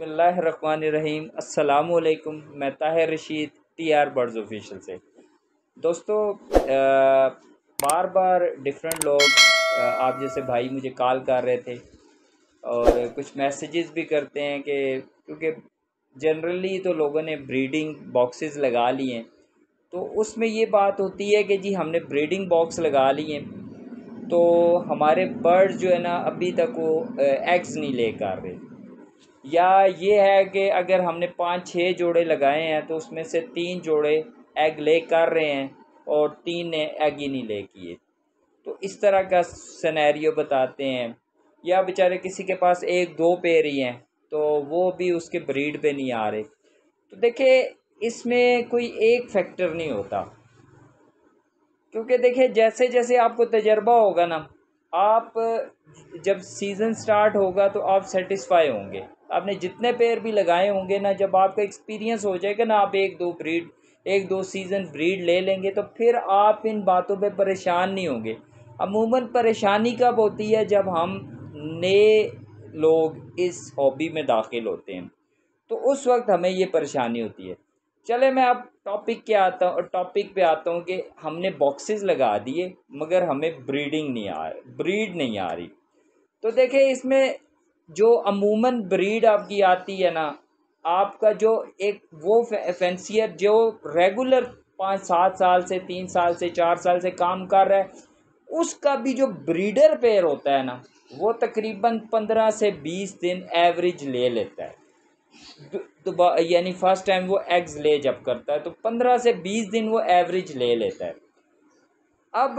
बिस्मिल्लाहिर्रहमानिर्रहीम। अस्सलामुअलैकुम। मैं Tahir Rashid TR birds official से। दोस्तों, बार बार डिफरेंट लोग आप जैसे भाई मुझे कॉल कर रहे थे और कुछ मैसेजेस भी करते हैं कि क्योंकि जनरली तो लोगों ने ब्रीडिंग बॉक्सेस लगा लिए हैं, तो उसमें ये बात होती है कि जी हमने ब्रीडिंग बॉक्स लगा लिए हैं तो हमारे बर्ड्स जो है ना अभी तक वो एग्स नहीं ले कर रहे, या ये है कि अगर हमने 5-6 जोड़े लगाए हैं तो उसमें से 3 जोड़े एग ले कर रहे हैं और 3 ने एग ही नहीं ले किए। तो इस तरह का सिनेरियो बताते हैं। या बेचारे किसी के पास 1-2 पेयर ही हैं तो वो भी उसके ब्रीड पे नहीं आ रहे। तो देखिए, इसमें कोई एक फैक्टर नहीं होता, क्योंकि देखिए जैसे जैसे आपको तजर्बा होगा ना, आप जब सीज़न स्टार्ट होगा तो आप सेटिस्फाई होंगे। आपने जितने पेयर भी लगाए होंगे ना, जब आपका एक्सपीरियंस हो जाएगा ना, आप एक दो सीज़न ब्रीड ले लेंगे तो फिर आप इन बातों पे परेशान नहीं होंगे। अमूमन परेशानी कब होती है? जब हम नए लोग इस हॉबी में दाखिल होते हैं, तो उस वक्त हमें ये परेशानी होती है। चले मैं अब टॉपिक पे आता हूँ कि हमने बॉक्सेस लगा दिए मगर हमें ब्रीड नहीं आ रही। तो देखिए, इसमें जो अमूमन ब्रीड आपकी आती है ना, आपका जो एक वो फैंसियर जो रेगुलर 5-7 साल से 3 साल से 4 साल से काम कर रहा है, उसका भी जो ब्रीडर पेयर होता है ना, वो तकरीबन 15 से 20 दिन एवरेज ले लेता है। यानी फर्स्ट टाइम वो एग्स ले जब करता है तो 15 से 20 दिन वो एवरेज ले लेता है। अब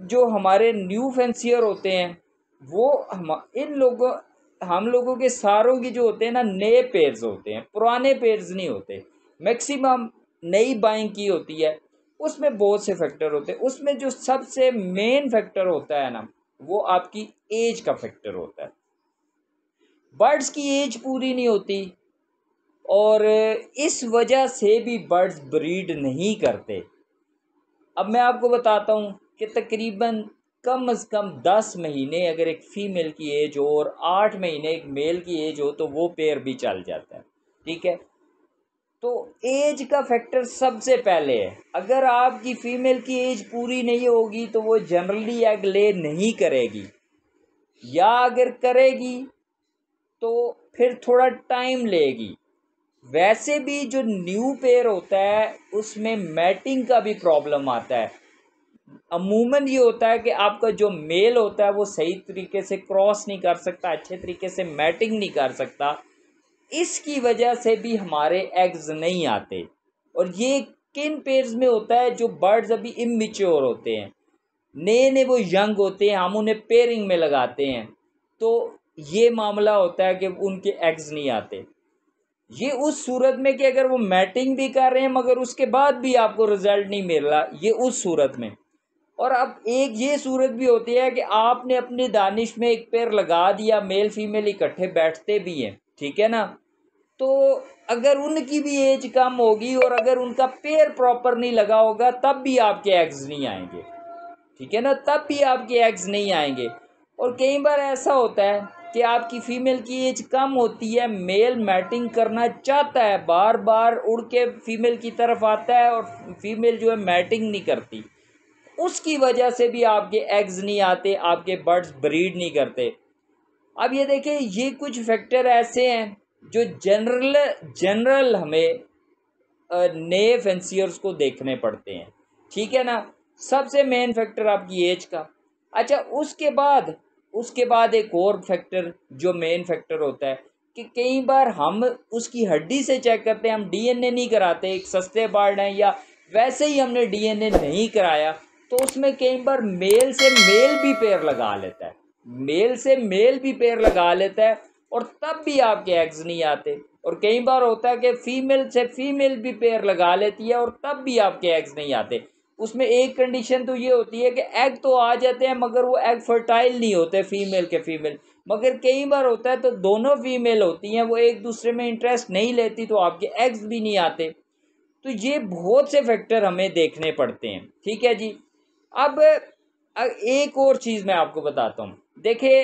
जो हमारे न्यू फैंसियर होते हैं, वो हम लोगों के सारों की जो होते हैं ना, नए पेयर्स होते हैं, पुराने पेयर्स नहीं होते। मैक्सिमम नई बाइंग की होती है, उसमें बहुत से फैक्टर होते हैं। उसमें जो सबसे मेन फैक्टर होता है ना, वो आपकी एज का फैक्टर होता है। बर्ड्स की एज पूरी नहीं होती और इस वजह से भी बर्ड्स ब्रीड नहीं करते। अब मैं आपको बताता हूँ कि तकरीबन कम से कम 10 महीने अगर एक फ़ीमेल की एज हो और 8 महीने एक मेल की एज हो तो वो पेयर भी चल जाता है। ठीक है, तो एज का फैक्टर सबसे पहले है। अगर आपकी फ़ीमेल की एज पूरी नहीं होगी तो वो जनरली एग ले नहीं करेगी, या अगर करेगी तो फिर थोड़ा टाइम लेगी। वैसे भी जो न्यू पेयर होता है उसमें मैटिंग का भी प्रॉब्लम आता है। अमूमन ये होता है कि आपका जो मेल होता है वो सही तरीके से क्रॉस नहीं कर सकता, अच्छे तरीके से मैटिंग नहीं कर सकता। इसकी वजह से भी हमारे एग्स नहीं आते। और ये किन पेयर्स में होता है? जो बर्ड्स अभी इमेच्योर होते हैं, नए नए वो यंग होते हैं, हम उन्हें पेयरिंग में लगाते हैं, तो ये मामला होता है कि उनके एग्स नहीं आते। ये उस सूरत में कि अगर वो मैटिंग भी कर रहे हैं मगर उसके बाद भी आपको रिजल्ट नहीं मिल रहा, ये उस सूरत में। और अब एक ये सूरत भी होती है कि आपने अपनी दानिश में एक पेयर लगा दिया, मेल फीमेल इकट्ठे बैठते भी हैं, ठीक है ना, तो अगर उनकी भी एज कम होगी और अगर उनका पेयर प्रॉपर नहीं लगा होगा तब भी आपके एग्स नहीं आएंगे। ठीक है ना, तब भी आपके एग्स नहीं आएंगे। और कई बार ऐसा होता है कि आपकी फ़ीमेल की एज कम होती है, मेल मैटिंग करना चाहता है, बार बार उड़ के फीमेल की तरफ आता है और फीमेल जो है मैटिंग नहीं करती, उसकी वजह से भी आपके एग्स नहीं आते, आपके बर्ड्स ब्रीड नहीं करते। अब ये देखिए, ये कुछ फैक्टर ऐसे हैं जो जनरल हमें नए फेंसियर्स को देखने पड़ते हैं। ठीक है ना, सबसे मेन फैक्टर आपकी एज का। अच्छा, उसके बाद एक और फैक्टर जो मेन फैक्टर होता है कि कई बार हम उसकी हड्डी से चेक करते हैं, हम डीएनए नहीं कराते। एक सस्ते बर्ड हैं या वैसे ही हमने डीएनए नहीं कराया तो उसमें कई बार मेल से मेल भी पेयर लगा लेता है, और तब भी आपके एग्स नहीं आते। और कई बार होता है कि फीमेल से फीमेल भी पेयर लगा लेती है और तब भी आपके एग्स नहीं आते। उसमें एक कंडीशन तो ये होती है कि एग तो आ जाते हैं मगर वो एग फर्टाइल नहीं होते फीमेल के फीमेल। मगर कई बार होता है तो दोनों फीमेल होती हैं, वो एक दूसरे में इंटरेस्ट नहीं लेती तो आपके एग्स भी नहीं आते। तो ये बहुत से फैक्टर हमें देखने पड़ते हैं। ठीक है जी। अब एक और चीज़ मैं आपको बताता हूँ। देखिए,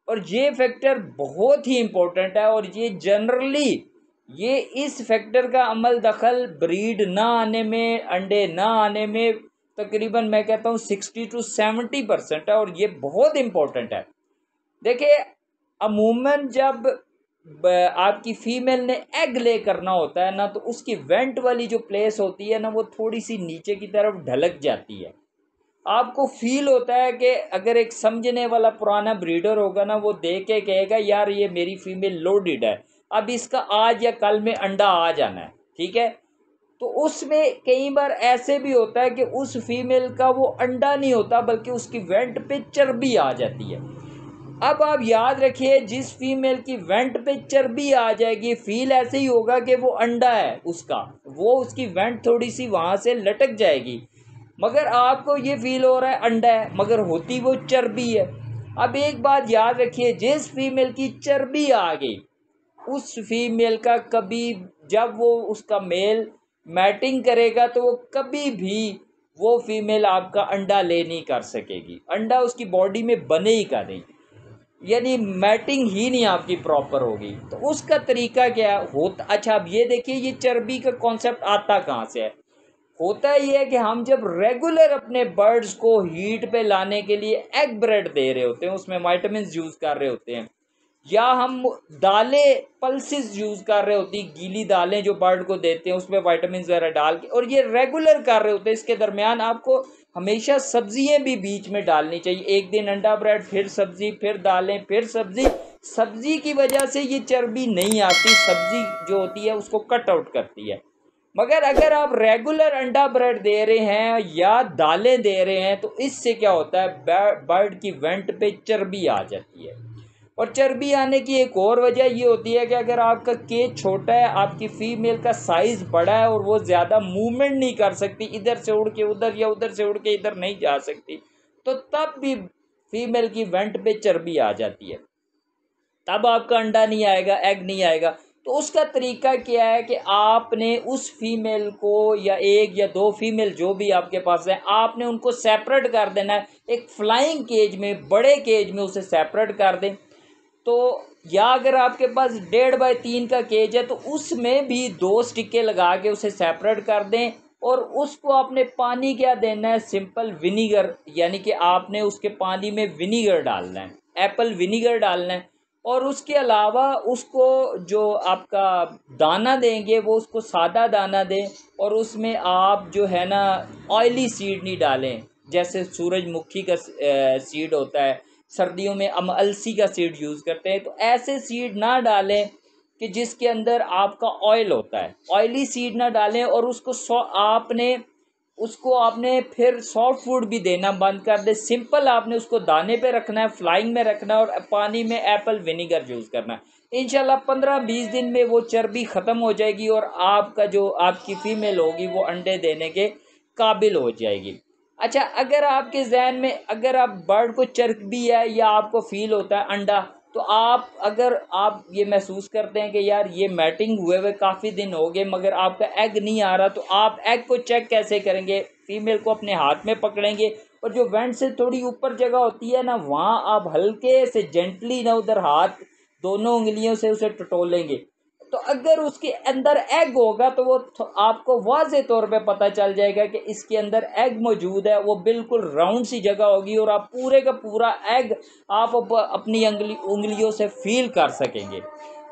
और ये फैक्टर बहुत ही इम्पोर्टेंट है, और ये जनरली ये इस फैक्टर का अमल दखल ब्रीड ना आने में, अंडे ना आने में तकरीबन मैं कहता हूँ 60 to 70% है, और ये बहुत इम्पोर्टेंट है। देखिए, अमूमन जब आपकी फीमेल ने एग ले करना होता है ना, तो उसकी वेंट वाली जो प्लेस होती है ना, वो थोड़ी सी नीचे की तरफ ढलक जाती है। आपको फील होता है कि अगर एक समझने वाला पुराना ब्रीडर होगा ना, वो देख के कहेगा यार ये मेरी फीमेल लोडेड है, अब इसका आज या कल में अंडा आ जाना है, ठीक है। तो उसमें कई बार ऐसे भी होता है कि उस फीमेल का वो अंडा नहीं होता, बल्कि उसकी वेंट पे चर्बी आ जाती है। अब आप याद रखिए, जिस फीमेल की वेंट पे चर्बी आ जाएगी, फील ऐसे ही होगा कि वो अंडा है उसका, वो उसकी वेंट थोड़ी सी वहाँ से लटक जाएगी, मगर आपको ये फील हो रहा है अंडा है, मगर होती वो चर्बी है। अब एक बात याद रखिए, जिस फीमेल की चर्बी आ गई, उस फीमेल का कभी, जब वो उसका मेल मैटिंग करेगा, तो वो कभी भी वो फीमेल आपका अंडा ले नहीं कर सकेगी, अंडा उसकी बॉडी में बने ही का नहीं, यानी मैटिंग ही नहीं आपकी प्रॉपर होगी। तो उसका तरीका क्या होता, अच्छा अब ये देखिए, ये चर्बी का कॉन्सेप्ट आता कहाँ से है। होता ये है कि हम जब रेगुलर अपने बर्ड्स को हीट पे लाने के लिए एग ब्रेड दे रहे होते हैं, उसमें वाइटामिन यूज़ कर रहे होते हैं, या हम दालें पल्सेस यूज़ कर रहे होती, गीली दालें जो बर्ड को देते हैं उसमें वाइटामिन वगैरह डाल के, और ये रेगुलर कर रहे होते हैं, इसके दरमियान आपको हमेशा सब्जियां भी बीच में डालनी चाहिए। एक दिन अंडा ब्रेड, फिर सब्जी, फिर दालें, फिर सब्जी। सब्जी की वजह से ये चर्बी नहीं आती, सब्जी जो होती है उसको कट आउट करती है। मगर अगर आप रेगुलर अंडा ब्रेड दे रहे हैं या दालें दे रहे हैं, तो इससे क्या होता है, बर्ड की वेंट पे चर्बी आ जाती है। और चर्बी आने की एक और वजह ये होती है कि अगर आपका केज छोटा है, आपकी फीमेल का साइज़ बड़ा है और वो ज़्यादा मूवमेंट नहीं कर सकती, इधर से उड़ के उधर या उधर से उड़ के इधर नहीं जा सकती, तो तब भी फीमेल की वेंट पे चर्बी आ जाती है, तब आपका अंडा नहीं आएगा, एग नहीं आएगा। तो उसका तरीका क्या है कि आपने उस फीमेल को, या एक या दो फीमेल जो भी आपके पास है, आपने उनको सेपरेट कर देना है एक फ्लाइंग केज में, बड़े केज में उसे सेपरेट कर दें। तो या अगर आपके पास 1.5 by 3 का केज है, तो उसमें भी 2 स्टिके लगा के उसे सेपरेट कर दें, और उसको आपने पानी क्या देना है, सिंपल विनीगर, यानी कि आपने उसके पानी में विनीगर डालना है, एप्पल विनीगर डालना है। और उसके अलावा उसको जो आपका दाना देंगे, वो उसको सादा दाना दें, और उसमें आप जो है ना ऑयली सीड नहीं डालें, जैसे सूरजमुखी का सीड होता है, सर्दियों में हम अलसी का सीड यूज़ करते हैं, तो ऐसे सीड ना डालें कि जिसके अंदर आपका ऑयल होता है, ऑयली सीड ना डालें। और उसको आपने फिर सॉफ्ट फूड भी देना बंद कर दे, सिंपल आपने उसको दाने पे रखना है, फ्लाइंग में रखना है, और पानी में एप्पल विनीगर यूज़ करना है। इंशाल्लाह 15-20 दिन में वो चर्बी ख़त्म हो जाएगी, और आपका जो आपकी फ़ीमेल होगी वो अंडे देने के काबिल हो जाएगी। अच्छा, अगर आपके जहन में, अगर आप बर्ड को चर्बी है या आपको फील होता है अंडा, तो अगर आप ये महसूस करते हैं कि यार ये मैटिंग हुए हुए काफ़ी दिन हो गए मगर आपका एग नहीं आ रहा, तो आप एग को चेक कैसे करेंगे, फीमेल को अपने हाथ में पकड़ेंगे, और जो वेंट से थोड़ी ऊपर जगह होती है ना, वहाँ आप हल्के से जेंटली ना उधर हाथ दोनों उंगलियों से उसे टटोलेंगे। तो अगर उसके अंदर एग होगा, तो वो आपको वाज़े तौर पे पता चल जाएगा कि इसके अंदर एग मौजूद है। वो बिल्कुल राउंड सी जगह होगी, और आप पूरे का पूरा एग आप अपनी उंगलियों से फील कर सकेंगे।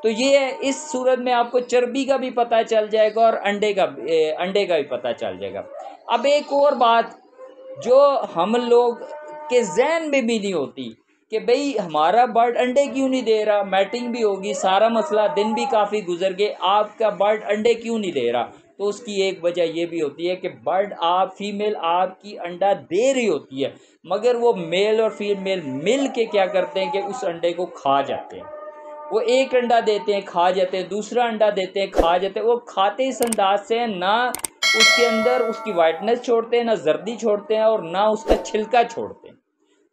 तो ये है, इस सूरत में आपको चर्बी का भी पता चल जाएगा और अंडे का भी पता चल जाएगा। अब एक और बात जो हम लोग के जहन में भी नहीं होती, कि भाई हमारा बर्ड अंडे क्यों नहीं दे रहा, मैटिंग भी होगी, सारा मसला, दिन भी काफ़ी गुजर गए, आपका बर्ड अंडे क्यों नहीं दे रहा। तो उसकी एक वजह ये भी होती है कि बर्ड फीमेल आपकी अंडा दे रही होती है, मगर वो मेल और फीमेल मिल के क्या करते हैं कि उस अंडे को खा जाते हैं। वो एक अंडा देते हैं, खा जाते हैं, दूसरा अंडा देते हैं, खा जाते हैं। वो खाते इस अंदाज से हैं, ना उसके अंदर उसकी वाइटनेस छोड़ते हैं, ना जर्दी छोड़ते हैं, और ना उसका छिलका छोड़ते हैं।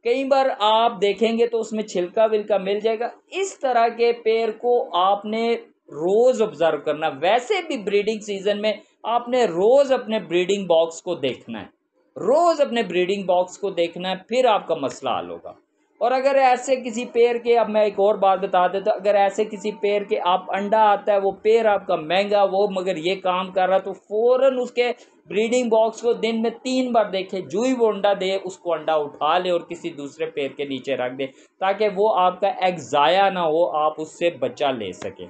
कई बार आप देखेंगे तो उसमें छिलका विलका मिल जाएगा। इस तरह के पेड़ को आपने रोज़ ऑब्जर्व करना। वैसे भी ब्रीडिंग सीजन में आपने रोज़ अपने ब्रीडिंग बॉक्स को देखना है, रोज़ अपने ब्रीडिंग बॉक्स को देखना है, फिर आपका मसला हल होगा। और अगर ऐसे किसी पेड़ के, अब मैं एक और बात बता देता, अगर ऐसे किसी पेड़ के आप अंडा आता है, वो पेड़ आपका महंगा, वो मगर ये काम कर रहा, तो फ़ौरन उसके ब्रीडिंग बॉक्स को दिन में 3 बार देखे, जो ही वो अंडा दे उसको अंडा उठा ले और किसी दूसरे पेड़ के नीचे रख दे, ताकि वो आपका एग ज़ाया ना हो, आप उससे बच्चा ले सकें।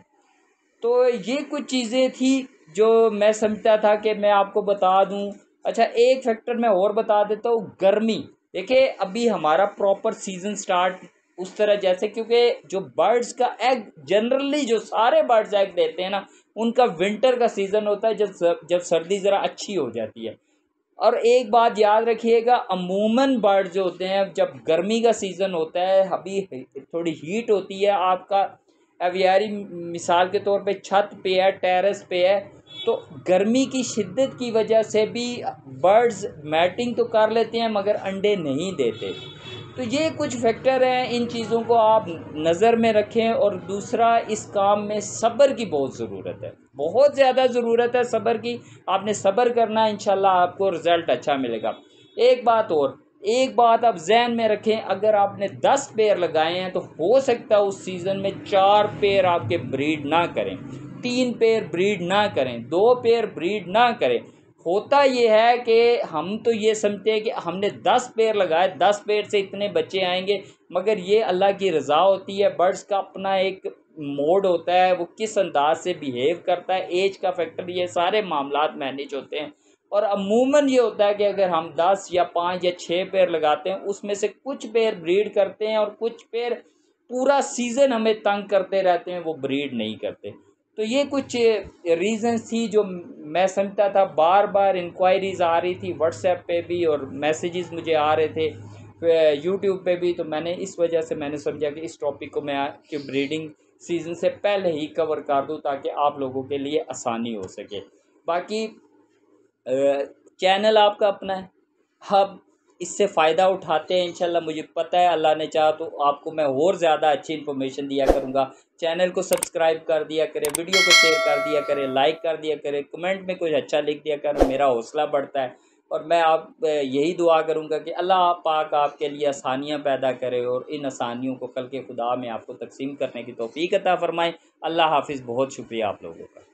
तो ये कुछ चीज़ें थी जो मैं समझता था कि मैं आपको बता दूं। अच्छा, एक फैक्टर मैं और बता देता हूँ, गर्मी। देखिए अभी हमारा प्रॉपर सीज़न स्टार्ट उस तरह जैसे, क्योंकि जो बर्ड्स का एग जनरली, जो सारे बर्ड्स एग देते हैं ना, उनका विंटर का सीज़न होता है, जब सर्दी ज़रा अच्छी हो जाती है। और एक बात याद रखिएगा, अमूमन बर्ड जो होते हैं, जब गर्मी का सीज़न होता है, अभी थोड़ी हीट होती है, आपका एवियरी मिसाल के तौर पे छत पे है, टेरेस पे है, तो गर्मी की शिद्दत की वजह से भी बर्ड्स मैटिंग तो कर लेते हैं मगर अंडे नहीं देते। तो ये कुछ फैक्टर हैं, इन चीज़ों को आप नज़र में रखें। और दूसरा, इस काम में सब्र की बहुत ज़रूरत है, बहुत ज़्यादा ज़रूरत है सब्र की। आपने सब्र करना है, इंशाल्लाह आपको रिज़ल्ट अच्छा मिलेगा। एक बात और, एक बात आप जहन में रखें, अगर आपने 10 पेड़ लगाए हैं तो हो सकता है उस सीज़न में 4 पेड़ आपके ब्रीड ना करें, 3 पेड़ ब्रीड ना करें, 2 पेड़ ब्रीड ना करें। होता ये है कि हम तो ये समझते हैं कि हमने 10 पेड़ लगाए, 10 पेड़ से इतने बच्चे आएंगे, मगर ये अल्लाह की रज़ा होती है। बर्ड्स का अपना एक मोड होता है, वो किस अंदाज से बिहेव करता है, एज का फैक्टर, ये सारे मामलात मैनेज होते हैं। और अमूमन ये होता है कि अगर हम 10 या 5 या 6 पेड़ लगाते हैं, उसमें से कुछ पेड़ ब्रीड करते हैं और कुछ पेड़ पूरा सीज़न हमें तंग करते रहते हैं, वो ब्रीड नहीं करते। तो ये कुछ रीज़न्स थी जो मैं समझता था। बार बार इंक्वायरीज़ आ रही थी व्हाट्सएप पे भी, और मैसेजेस मुझे आ रहे थे यूट्यूब पे भी, तो मैंने इस वजह से मैंने समझा कि इस टॉपिक को मैं कि ब्रीडिंग सीज़न से पहले ही कवर कर दूं, ताकि आप लोगों के लिए आसानी हो सके। बाकी चैनल आपका अपना है, हम इससे फ़ायदा उठाते हैं इंशाल्लाह। मुझे पता है अल्लाह ने चाहा तो आपको मैं और ज़्यादा अच्छी इन्फॉर्मेशन दिया करूँगा। चैनल को सब्सक्राइब कर दिया करें, वीडियो को शेयर कर दिया करें, लाइक कर दिया करें, कमेंट में कुछ अच्छा लिख दिया करें, मेरा हौसला बढ़ता है। और मैं आप यही दुआ करूँगा कि अल्लाह पाक आपके लिए आसानियाँ पैदा करे और इन आसानियों को कल के खुदा में आपको तकसीम करने की तौफीक अता फ़रमाए। अल्लाह हाफ़िज़। बहुत शुक्रिया आप लोगों का।